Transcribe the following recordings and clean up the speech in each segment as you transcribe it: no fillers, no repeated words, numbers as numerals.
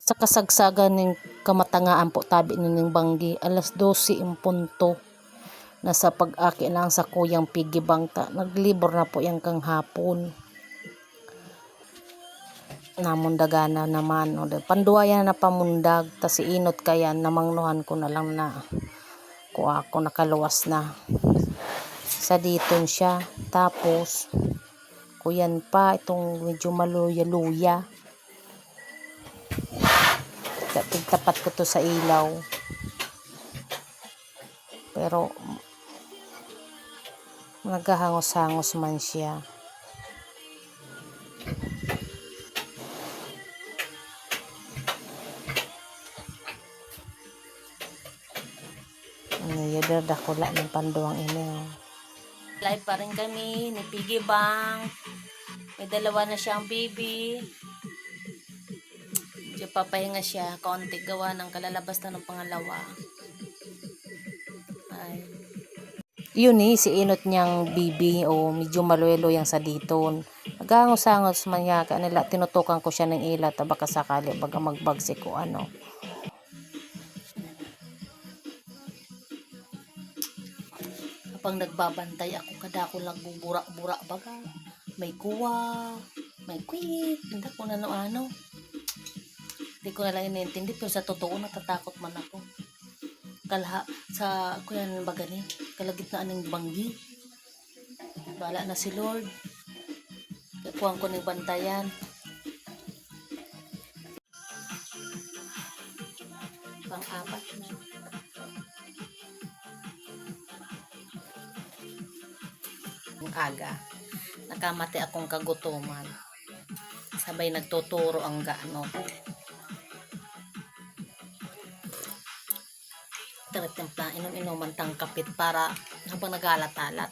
Sa kasagsagan ng kamatangaan po tabi ning banggi, alas 12 ang punto. Nasa pag-aki lang sa kuyang piggy bank ta. Naglibor na po yung kang hapon. Namundagana naman. Panduayan na pamundag. Ta si inot kaya namangnuhan ko na lang na kuha ako nakaluwas na. Sa diton siya. Tapos kuyan pa itong medyo maluya-luya. Tapat ko to sa ilaw. Pero naghahangos-hangos man siya. Yada dakula ng panduang ini. Live pa rin kami ni Piggy Bank. May dalawa na siyang baby. Medyo papahinga siya. Kaunti gawa ng kalalabas na ng pangalawa. Ay. Yun si inot niyang bibi o medyo maluelo yang sa diton. Nagangos-angos man niya kanila tinutukan ko siya ng ilat baka sakali baga magbagsik ko ano. Kapag nagbabantay ako kada ko lang bubura-bura baga may kuwa, may quick, hindi ko na ano. Hindi ko na lang inintindi pero sa totoo natatakot man ako. Kalha sa kuyan baga ni kalagitnaan ng banggi. Bala na si Lord. Kuwang ko ng bantayan. Pang-apat na. Ang aga. Nakamati akong kagutuman. Sabay nagtuturo ang gaano. Timpla, inom-inuman tang kapit para habang nagalat-alat.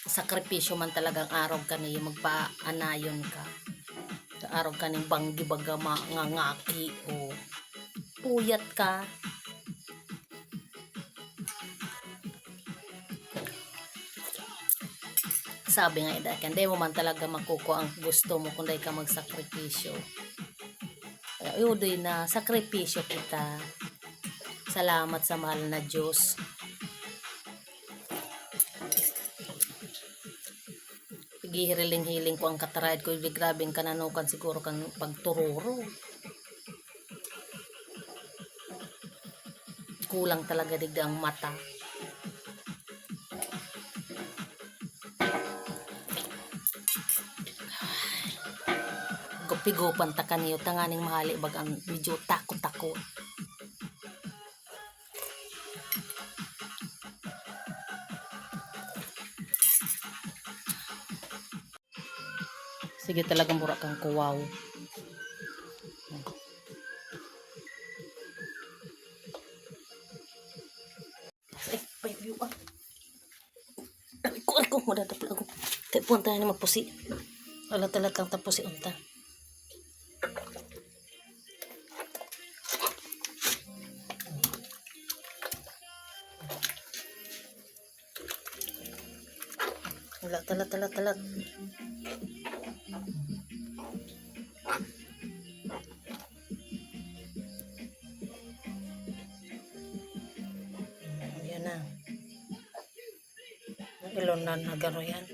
Sakripisyo man talagang araw ka niya magpa-anayon ka. Sa araw ka ning banggi baga ngangaki o puyat ka. Sabi nga idakan, di mo man talaga makuko ang gusto mo kung di ka magsakripisyo. Kaya udoy na sakripisyo kita. Salamat sa mahal na Diyos. Gihiling-hiling ko ang katarayad ko. Grabing kananukan siguro kang pagtururo. Kulang talaga digda ang mata. Gupigopan ta kaniyo tanganing mahali bagang medyo takot-takot. Sige talagang mura kang kuwaw. Ay, bayo ah. Ako mo dadapla ako. Tepon tayo na magpusi. Alat-alat lang tapos si unta. Talat. Ayan na. Ilonan na gano'n yan.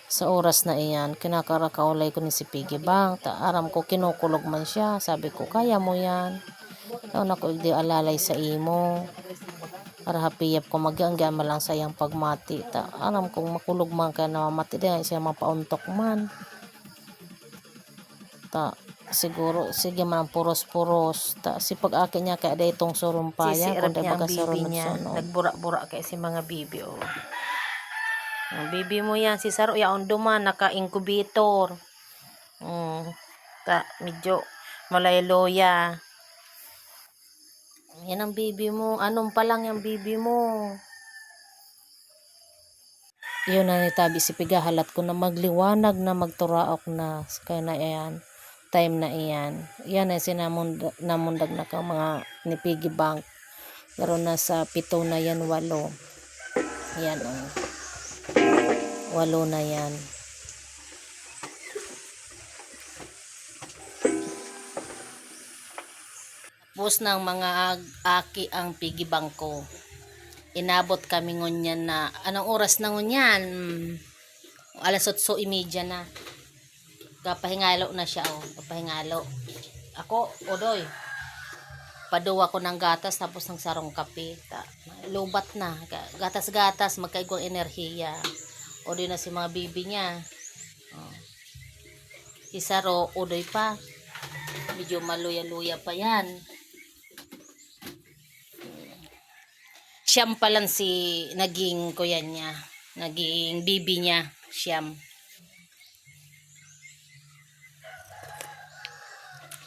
Sa oras na iyan, kinakarakaulay ko ni si Piggy Bank. Aram ko kinukulog man siya. Sabi ko, kaya mo yan. Taon ako hindi alalay sa imo. Para hapiyap ko magyanggan malang sayang pagmati. Aram kong makulog man kaya namamati din siya mapauntok man. Siguro sige man puros-puros. Si pag-aki niya kaya day itong surumpaya. Kung day baga sunod-sunod. Nagbura-bura kaya si mga bibi. Oh. Ang bibi mo yan. Si Saro yaon duman. Naka-incubator. Medyo malay-loya. Yan ang bibi mo. Anong pa lang yung bibi mo? Yun na nitabi si Piga. Halat ko na magliwanag na magturaok na. Kaya na yan. Time na iyan. Yan ay sinamundag na ka mga ni Piggy Bank. Pero nasa 7 na yan 8. Yan o. 8 na yan. Tapos ng mga aki ang piggy bank ko. Inabot kami ngunyan na, anong oras na ngunyan? 8:30 na. Kapahingalo na siya o. Kapahingalo. Ako, odoy. Paduwa ko ng gatas tapos ng sarong kape. Lubat na. Gatas-gatas, magkaigwang enerhiya. Odoy na si mga bibi niya. Si Saro, odoy pa. Medyo maluya-luya pa yan. Siyam pa lang si naging kuya niya. Naging bibi niya. Siyam.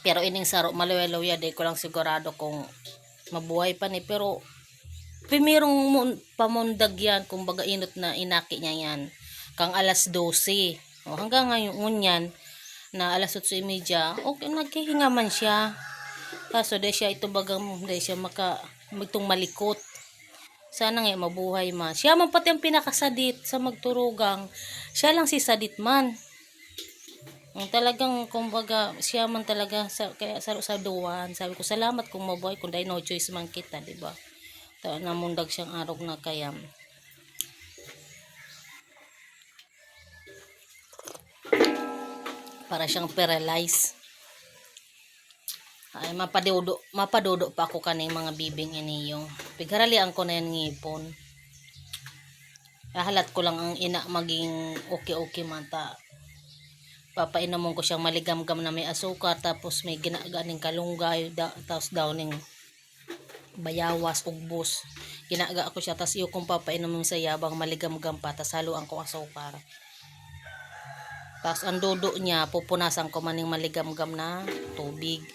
Pero ining Saro, maluya-luya. Di ko lang sigurado kung mabuhay pa ni. Pero primerong pamundag yan. Kung baga inot na inaki niya yan. Kang 12:00. Hanggang ngayon yan. Na 8:30. Okay, nagkihinga man siya. Kaso di siya ito bagang di siya magtong malikot. Sana nga mabuhay man. Siya man pati ang pinakasadit sa magturugang. Siya lang si sadit man. Talagang kumbaga siya man talaga kaya sa duwan. Sabi ko salamat kung mabuhay kung dahil no choice man kita, di ba? Namundag siyang arog na kayam. Para siyang paralyzed. Ay mapadodo pa ako kaning mga bibing iniyong. Pigaralian ko na yan ngipon. Halat ko lang ang ina maging okay man ta. Papainomon ko siyang maligamgam na may asukar tapos may ginaganing kalunggay tapos daw ning bayawas ugbos. Ginaga ako siya tapos iyo kong papainomon sa yabang maligamgam pa tapos haluan ko asukar. Tapos ang dudo niya pupunasan ko maning maligamgam na tubig.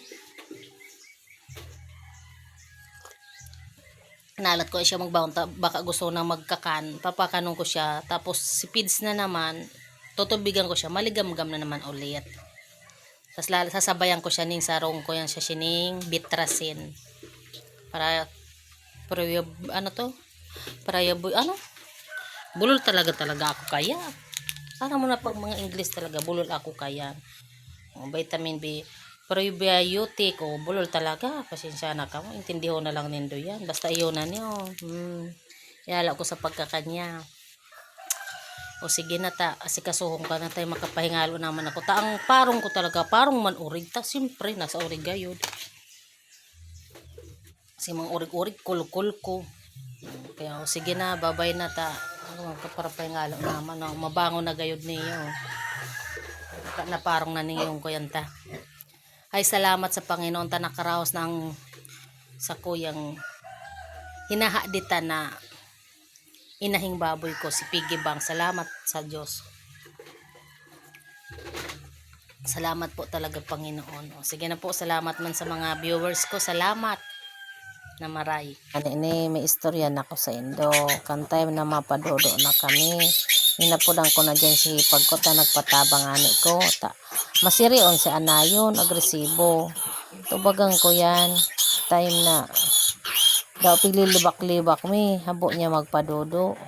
Nalat ko siya magbaon baka gusto na magkakan, papakanong ko siya tapos si Pids na naman tutubigan ko siya maligamgam na naman ulit. Tapos sasabayan ko siya ning sarong ko yan siya sining bitrasin para bulol talaga ako kaya para mo na pag mga English talaga bulol ako kaya vitamin B probiotic o bulol talaga. Pasensya na ka mo. Intindiho na lang nindo yan. Basta iyo na niyo. Yala ko sa pagkakanya. O sige na ta. Asikasuhong ka na tayo makapahingalo naman ako. Ang parong ko talaga. Parong man urig. Ta siyempre nasa urig gayod. Kasi mga urig-urig kulkul ko. Kaya o sige na. Babay na ta. Magkaparapahingalo naman. Mabango na gayod niyo. Na parong na niyong ko yan ta. Ay salamat sa Panginoon ta nakaraos ng sa kuyang hinahaditan na inahing baboy ko si Piggy Bank. Salamat sa Diyos. Salamat po talaga Panginoon. Sige na po, salamat man sa mga viewers ko. Salamat na maray. Ini may istorya na ko sa Indo. Kantay na mapadodo na kami. Inapudan ko na dyan si pagkot na nagpatabang ani ko. Masirion si anayon, agresibo. Tubagang ko yan. Time na daw piglilibak-libak mi. Habo niya magpadodo.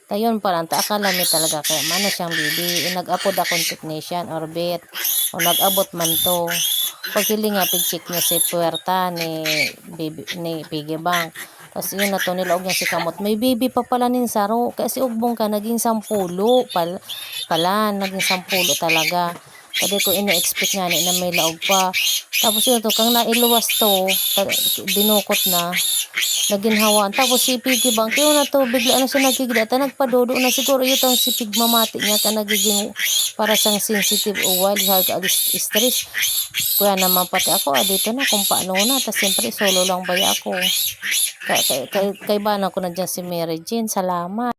Tayon pa lang, akala mi talaga kaya mano siyang bibi. Nag-apod akong technician or vet. O nag-abot man to. Pagkili nga pig-check niya si puwerta ni Piggy Bank. Tapos yun na to nilaog niya si kamot. May baby pa pala nin Saro. Kasi ugbong ka, naging 10 pala. Naging 10 talaga. Kasi ko ini-expect nga na may laog pa. Tapos yun to, kang nailuwas to, dinukot na, naginhawaan. Tapos si Piggy Bank, yun na to, bigla na siya nagigida. Nagpadodo na siguro yun ang si Pig mamati niya. Ka nagiging para siyang sensitive o wild, stress. Kuya naman pati ako, dito na kung paano na. Tapos siyempre solo lang baya ako. Kay ba na ko na dyan si Mary Jane. Salamat.